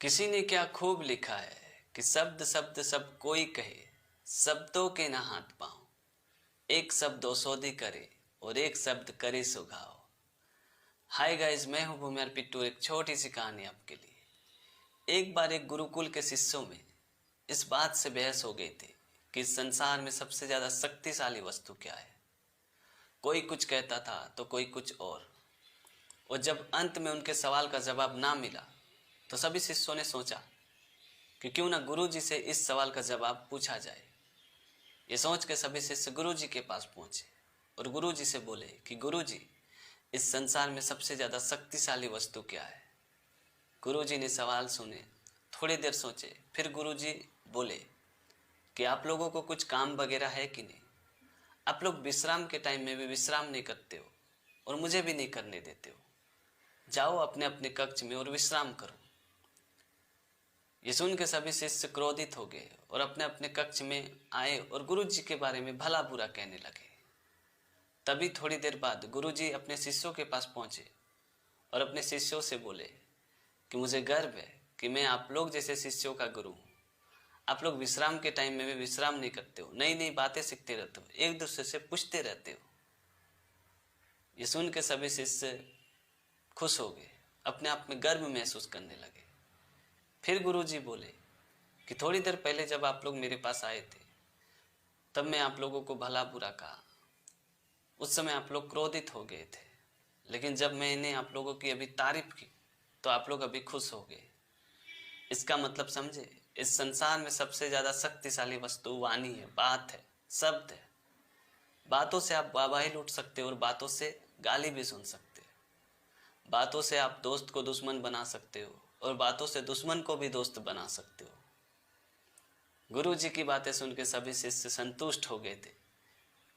किसी ने क्या खूब लिखा है कि शब्द शब्द सब कोई कहे, शब्दों के ना हाथ पाँव, एक शब्द औषधि करे और एक शब्द करे सुघाव। हाय गाइस, मैं हूँ भूमियार पिट्टू। एक छोटी सी कहानी आपके लिए। एक बार एक गुरुकुल के शिष्यों में इस बात से बहस हो गई थी कि इस संसार में सबसे ज्यादा शक्तिशाली वस्तु क्या है। कोई कुछ कहता था तो कोई कुछ और जब अंत में उनके सवाल का जवाब ना मिला तो सभी शिष्यों ने सोचा कि क्यों ना गुरुजी से इस सवाल का जवाब पूछा जाए। ये सोच के सभी शिष्य गुरुजी के पास पहुंचे और गुरुजी से बोले कि गुरुजी, इस संसार में सबसे ज्यादा शक्तिशाली वस्तु क्या है। गुरुजी ने सवाल सुने, थोड़ी देर सोचे, फिर गुरुजी बोले कि आप लोगों को कुछ काम वगैरह है कि नहीं। आप लोग विश्राम के टाइम में भी विश्राम नहीं करते हो और मुझे भी नहीं करने देते हो। जाओ अपने अपने कक्ष में और विश्राम करो। ये सुन के सभी शिष्य क्रोधित हो गए और अपने अपने कक्ष में आए और गुरुजी के बारे में भला बुरा कहने लगे। तभी थोड़ी देर बाद गुरुजी अपने शिष्यों के पास पहुंचे और अपने शिष्यों से बोले कि मुझे गर्व है कि मैं आप लोग जैसे शिष्यों का गुरु हूँ। आप लोग विश्राम के टाइम में भी विश्राम नहीं करते हो, नई नई बातें सीखते रहते हो, एक दूसरे से पूछते रहते हो। ये सुन के सभी शिष्य खुश हो गए, अपने आप में गर्व महसूस करने लगे। फिर गुरुजी बोले कि थोड़ी देर पहले जब आप लोग मेरे पास आए थे तब मैं आप लोगों को भला बुरा कहा। उस समय आप लोग क्रोधित हो गए थे, लेकिन जब मैंने आप लोगों की अभी तारीफ की तो आप लोग अभी खुश हो गए। इसका मतलब समझे, इस संसार में सबसे ज्यादा शक्तिशाली वस्तु वाणी है, बात है, शब्द है। बातों से आप वाहवाही लूट सकते हो और बातों से गाली भी सुन सकते हो। बातों से आप दोस्त को दुश्मन बना सकते हो और बातों से दुश्मन को भी दोस्त बना सकते हो। गुरुजी की बातें सुन के सभी शिष्य संतुष्ट हो गए थे,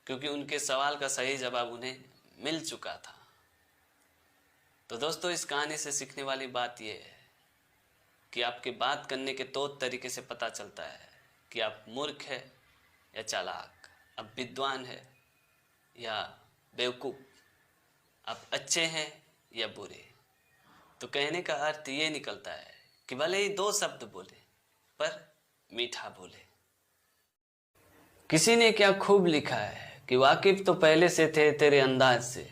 क्योंकि उनके सवाल का सही जवाब उन्हें मिल चुका था। तो दोस्तों, इस कहानी से सीखने वाली बात यह है कि आपके बात करने के तौर तरीके से पता चलता है कि आप मूर्ख है या चालाक, आप विद्वान है या बेवकूफ़, आप अच्छे हैं या बुरे। तो कहने का अर्थ ये निकलता है कि भले ही दो शब्द बोले पर मीठा बोले। किसी ने क्या खूब लिखा है कि वाकिफ तो पहले से थे तेरे अंदाज से,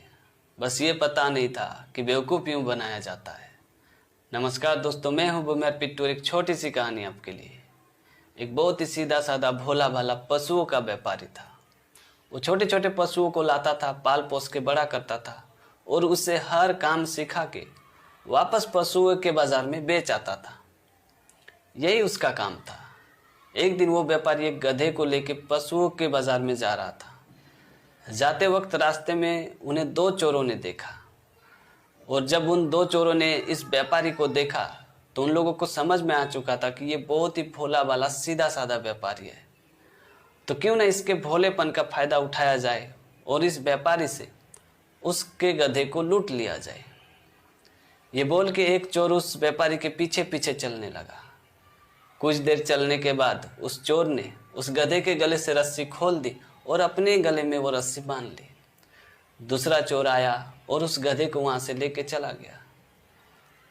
बस ये पता नहीं था कि बेवकूफ़ यूं बनाया जाता है। नमस्कार दोस्तों, मैं हूं भूमियार पिट्टू। एक छोटी सी कहानी आपके लिए। एक बहुत ही सीधा साधा भोला भाला पशुओं का व्यापारी था। वो छोटे छोटे पशुओं को लाता था, पाल पोस के बड़ा करता था और उससे हर काम सिखा के वापस पशुओं के बाजार में बेच आता था। यही उसका काम था। एक दिन वो व्यापारी एक गधे को लेके पशुओं के बाजार में जा रहा था। जाते वक्त रास्ते में उन्हें दो चोरों ने देखा और जब उन दो चोरों ने इस व्यापारी को देखा तो उन लोगों को समझ में आ चुका था कि ये बहुत ही भोला वाला सीधा साधा व्यापारी है। तो क्यों ना इसके भोलेपन का फायदा उठाया जाए और इस व्यापारी से उसके गधे को लूट लिया जाए। ये बोल के एक चोर उस व्यापारी के पीछे पीछे चलने लगा। कुछ देर चलने के बाद उस चोर ने उस गधे के गले से रस्सी खोल दी और अपने गले में वो रस्सी बांध ली। दूसरा चोर आया और उस गधे को वहां से लेके चला गया।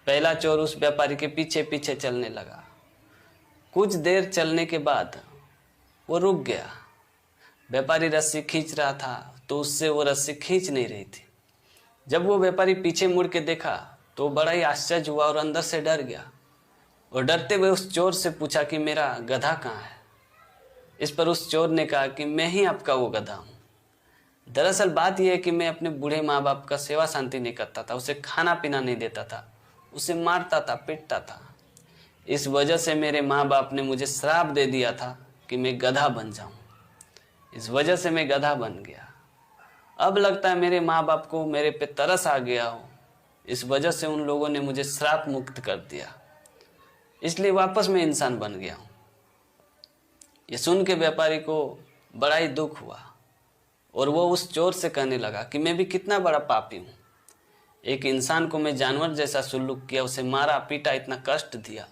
पहला चोर उस व्यापारी के पीछे पीछे चलने लगा। कुछ देर चलने के बाद वो रुक गया। व्यापारी रस्सी खींच रहा था तो उससे वो रस्सी खींच नहीं रही थी। जब वो व्यापारी पीछे मुड़ के देखा तो बड़ा ही आश्चर्य हुआ और अंदर से डर गया और डरते हुए उस चोर से पूछा कि मेरा गधा कहाँ है। इस पर उस चोर ने कहा कि मैं ही आपका वो गधा हूँ। दरअसल बात यह है कि मैं अपने बूढ़े माँ बाप का सेवा शांति नहीं करता था, उसे खाना पीना नहीं देता था, उसे मारता था, पीटता था। इस वजह से मेरे माँ बाप ने मुझे श्राप दे दिया था कि मैं गधा बन जाऊँ। इस वजह से मैं गधा बन गया। अब लगता है मेरे माँ बाप को मेरे पे तरस आ गया हो, इस वजह से उन लोगों ने मुझे श्राप मुक्त कर दिया, इसलिए वापस मैं इंसान बन गया हूँ। ये सुन के व्यापारी को बड़ा ही दुख हुआ और वो उस चोर से कहने लगा कि मैं भी कितना बड़ा पापी हूँ। एक इंसान को मैं जानवर जैसा सुलूक किया, उसे मारा पीटा, इतना कष्ट दिया।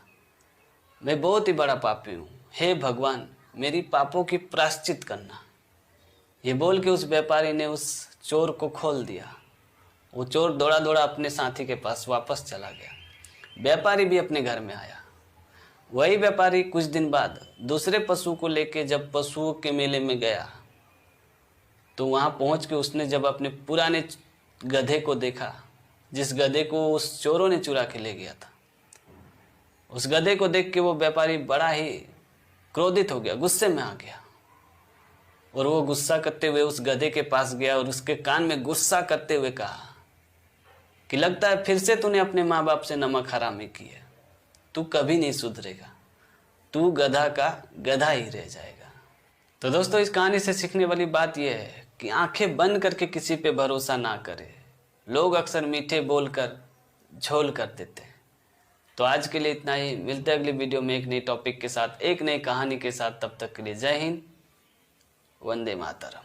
मैं बहुत ही बड़ा पापी हूँ। हे भगवान, मेरी पापों की प्रायश्चित करना। ये बोल के उस व्यापारी ने उस चोर को खोल दिया। वो चोर दौड़ा दौड़ा अपने साथी के पास वापस चला गया। व्यापारी भी अपने घर में आया वही व्यापारी कुछ दिन बाद दूसरे पशु को लेके जब पशुओं के मेले में गया तो वहाँ पहुँच के उसने जब अपने पुराने गधे को देखा, जिस गधे को उस चोरों ने चुरा के ले गया था, उस गधे को देख के वो व्यापारी बड़ा ही क्रोधित हो गया, गुस्से में आ गया। और वो गुस्सा करते हुए उस गधे के पास गया और उसके कान में गुस्सा करते हुए कहा कि लगता है फिर से तूने अपने माँ बाप से नमक हरामी की है, तू कभी नहीं सुधरेगा, तू गधा का गधा ही रह जाएगा। तो दोस्तों, इस कहानी से सीखने वाली बात यह है कि आंखें बंद करके किसी पे भरोसा ना करें। लोग अक्सर मीठे बोलकर झोल कर देते हैं। तो आज के लिए इतना ही। मिलते हैं अगली वीडियो में एक नई टॉपिक के साथ, एक नई कहानी के साथ। तब तक के लिए जय हिंद, वंदे मातरम।